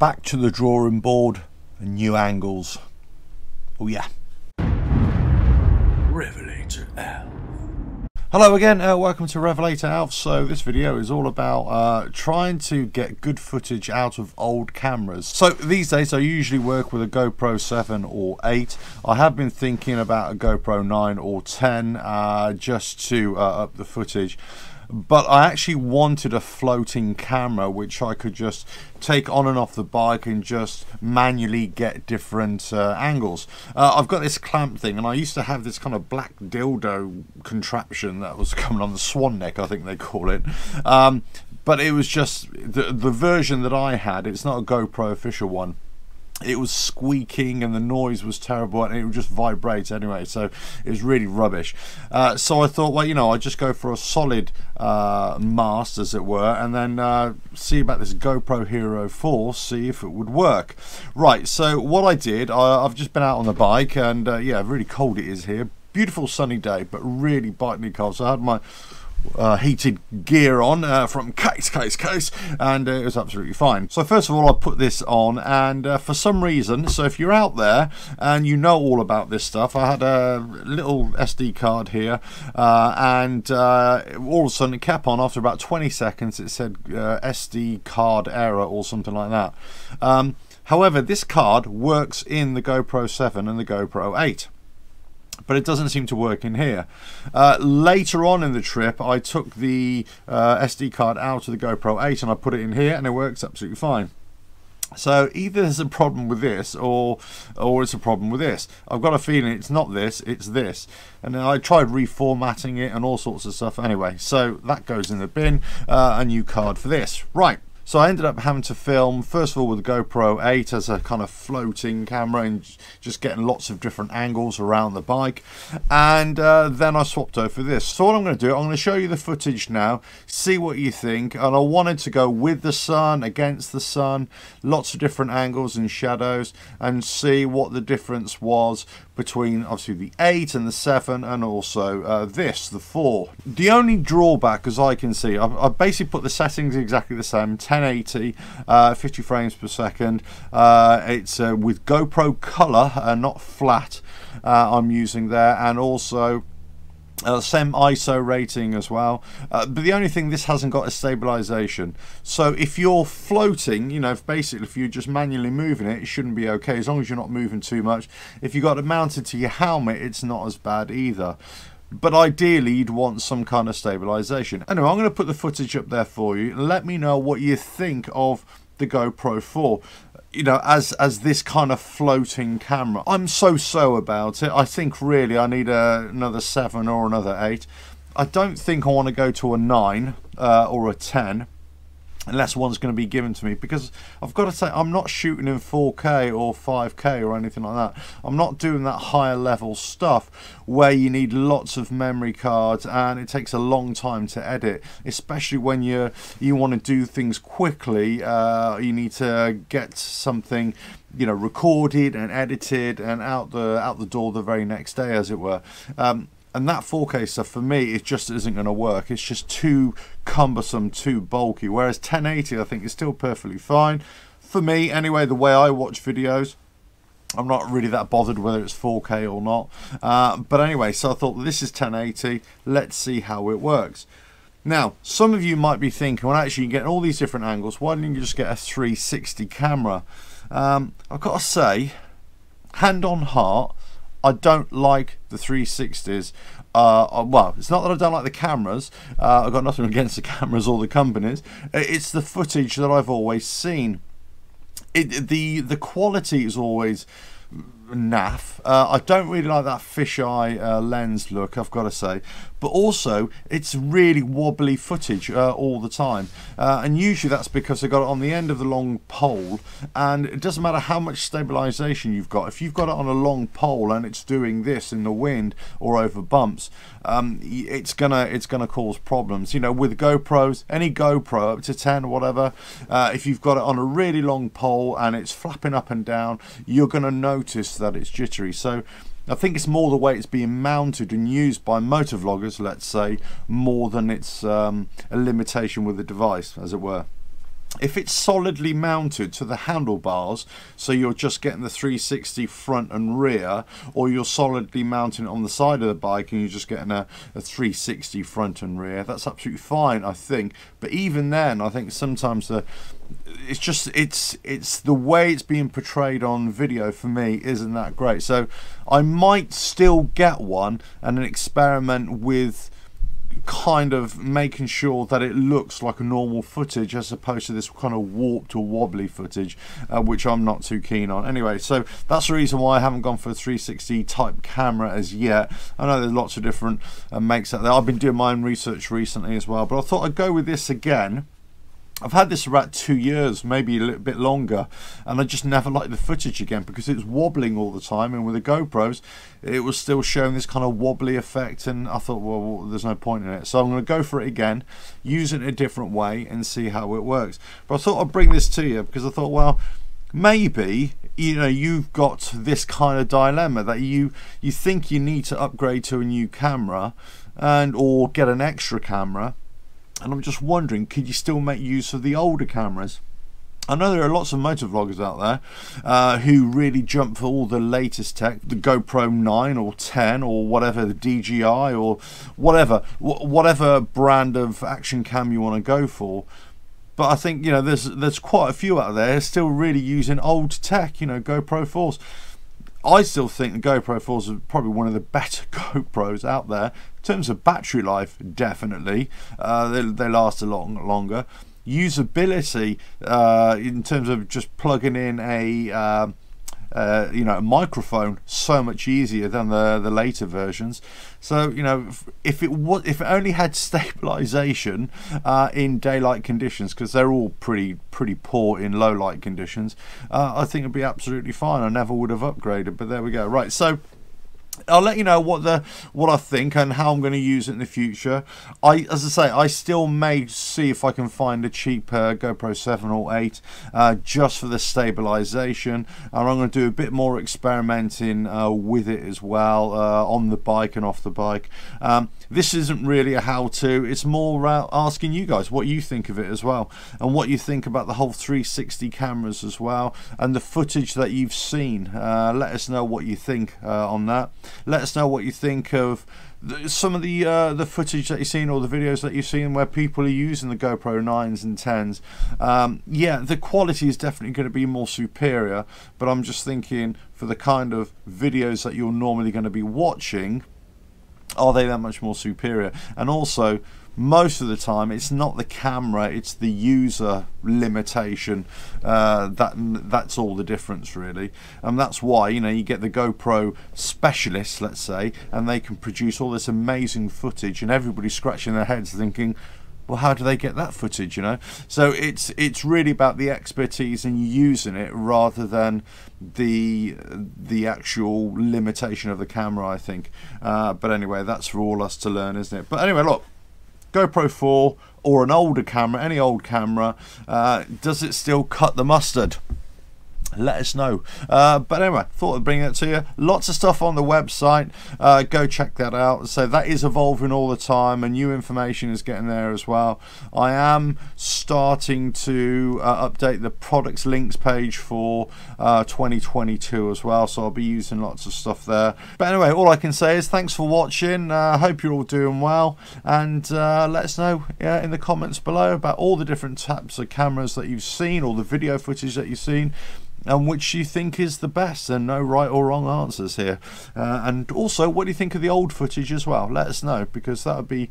Back to the drawing board and new angles. Oh yeah. RevelatorAlf. Hello again, welcome to RevelatorAlf. So this video is all about trying to get good footage out of old cameras. So these days I usually work with a GoPro 7 or 8. I have been thinking about a GoPro 9 or 10 just to up the footage. But I actually wanted a floating camera which I could just take on and off the bike and just manually get different angles. I've got this clamp thing, and I used to have this kind of black dildo contraption that was coming on the swan neck, I think they call it. But it was just the version that I had. It's not a GoPro official one. It was squeaking and the noise was terrible and it would just vibrate anyway, so it was really rubbish. So I thought, well, you know, I'd just go for a solid mast, as it were, and then see about this GoPro Hero 4, see if it would work. Right, so what I did, I've just been out on the bike, and yeah, really cold it is here. Beautiful sunny day, but really bitingly cold. So I had my heated gear on from case, and it was absolutely fine. So first of all, I put this on, and for some reason, so if you're out there and you know all about this stuff, I had a little SD card here, and all of a sudden it kept on. After about 20 seconds it said SD card error or something like that. However, this card works in the GoPro 7 and the GoPro 8. But it doesn't seem to work in here. Later on in the trip, I took the SD card out of the GoPro 8 and I put it in here, and it works absolutely fine. So either there's a problem with this, or it's a problem with this. I've got a feeling it's not this, it's this. And then I tried reformatting it and all sorts of stuff. Anyway, so that goes in the bin. A new card for this. Right. So I ended up having to film, first of all, with the GoPro 8 as a kind of floating camera and just getting lots of different angles around the bike. And then I swapped over for this. So what I'm going to do, I'm going to show you the footage now, see what you think. And I wanted to go with the sun, against the sun, lots of different angles and shadows, and see what the difference was between obviously the 8 and the 7, and also this, the 4. The only drawback, as I can see, I've basically put the settings exactly the same, 1080, 50 frames per second. It's with GoPro color, not flat, I'm using there, and also same ISO rating as well, but the only thing, this hasn't got a stabilisation. So if you're floating, you know, if you're just manually moving it, it shouldn't be okay, as long as you're not moving too much. If you got it mounted to your helmet, it's not as bad either. But ideally, you'd want some kind of stabilisation. Anyway, I'm going to put the footage up there for you. Let me know what you think of the GoPro 4. You know, as this kind of floating camera. I'm so about it. I think really I need another 7 or another 8. I don't think I want to go to a 9 or a 10. Unless one's going to be given to me, because I've got to say, I'm not shooting in 4K or 5K or anything like that. I'm not doing that higher level stuff where you need lots of memory cards and it takes a long time to edit, especially when you want to do things quickly. You need to get something, you know, recorded and edited and out the door the very next day, as it were. And that 4K stuff, for me, it just isn't going to work. It's just too cumbersome, too bulky. Whereas 1080, I think, is still perfectly fine. For me, anyway, the way I watch videos, I'm not really that bothered whether it's 4K or not. But anyway, so I thought, this is 1080. Let's see how it works. Now, some of you might be thinking, well, actually, you get all these different angles. Why don't you just get a 360 camera? I've got to say, hand on heart, I don't like the 360s. Well, it's not that I don't like the cameras. I've got nothing against the cameras or the companies. It's the footage that I've always seen. The quality is always naff. I don't really like that fisheye lens look, I've got to say. But also, it's really wobbly footage all the time. And usually that's because they've got it on the end of the long pole, and it doesn't matter how much stabilisation you've got. If you've got it on a long pole and it's doing this in the wind or over bumps, it's gonna cause problems. You know, with GoPros, any GoPro up to 10 or whatever, if you've got it on a really long pole and it's flapping up and down, you're gonna notice that it's jittery. So I think it's more the way it's being mounted and used by motovloggers, let's say, more than it's a limitation with the device, as it were. If it's solidly mounted to the handlebars, so you're just getting the 360 front and rear, or you're solidly mounting it on the side of the bike and you're just getting a 360 front and rear, that's absolutely fine, I think. But even then, I think sometimes it's the way it's being portrayed on video for me isn't that great. So I might still get one and an experiment with kind of making sure that it looks like a normal footage as opposed to this kind of warped or wobbly footage, which I'm not too keen on. Anyway, so that's the reason why I haven't gone for a 360 type camera as yet. I know there's lots of different makes out there. I've been doing my own research recently as well, but I thought I'd go with this again. I've had this about 2 years, maybe a little bit longer, and I just never liked the footage again because it was wobbling all the time, and with the GoPros it was still showing this kind of wobbly effect, and I thought, well, there's no point in it. So I'm going to go for it again, use it in a different way and see how it works. But I thought I'd bring this to you because I thought, well, maybe you've got this kind of dilemma that you think you need to upgrade to a new camera or get an extra camera. And I'm just wondering, could you still make use of the older cameras? I know there are lots of motovloggers out there who really jump for all the latest tech, the GoPro 9 or 10 or whatever, the DJI or whatever brand of action cam you want to go for. But I think there's quite a few out there still really using old tech, GoPro 4s. I still think the GoPro 4s are probably one of the better GoPros out there. In terms of battery life, definitely. They last a lot longer. Usability, in terms of just plugging in a microphone, so much easier than the later versions. So if it only had stabilisation in daylight conditions, because they're all pretty poor in low light conditions, I think it'd be absolutely fine. I never would have upgraded, but there we go. Right, so I'll let you know what I think and how I'm going to use it in the future. As I say, I still may see if I can find a cheap GoPro 7 or 8 just for the stabilization, and I'm going to do a bit more experimenting with it as well, on the bike and off the bike. This isn't really a how-to, it's more asking you guys what you think of it as well, and what you think about the whole 360 cameras as well, and the footage that you've seen. Let us know what you think on that. Let us know what you think of some of the footage that you've seen, or the videos that you've seen where people are using the GoPro 9s and 10s. Yeah, the quality is definitely going to be more superior, but I'm just thinking, for the kind of videos that you're normally going to be watching, are they that much more superior? And also, most of the time it's not the camera, it's the user limitation that's all the difference, really. And that's why you get the GoPro specialists, let's say, and they can produce all this amazing footage, and everybody's scratching their heads thinking, well, how do they get that footage? So it's really about the expertise and using it rather than the actual limitation of the camera, I think. But anyway, that's for all us to learn, isn't it? But anyway, look, GoPro 4 or an older camera, any old camera, does it still cut the mustard? Let us know. But anyway, thought I'd bring that to you. Lots of stuff on the website, go check that out. So that is evolving all the time, and new information is getting there as well. I am starting to update the products links page for 2022 as well, so I'll be using lots of stuff there. But anyway, all I can say is thanks for watching. I hope you're all doing well, and let us know in the comments below about all the different types of cameras that you've seen, or the video footage that you've seen, and which you think is the best. And no right or wrong answers here. And also, what do you think of the old footage as well? Let us know, because that would be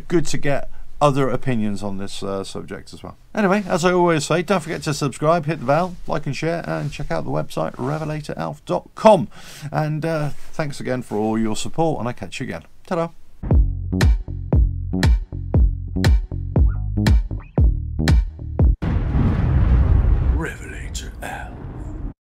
good to get other opinions on this subject as well. Anyway, as I always say, don't forget to subscribe, hit the bell, like and share, and check out the website RevelatorAlf.com. And thanks again for all your support, and I'll catch you again. Ta-da!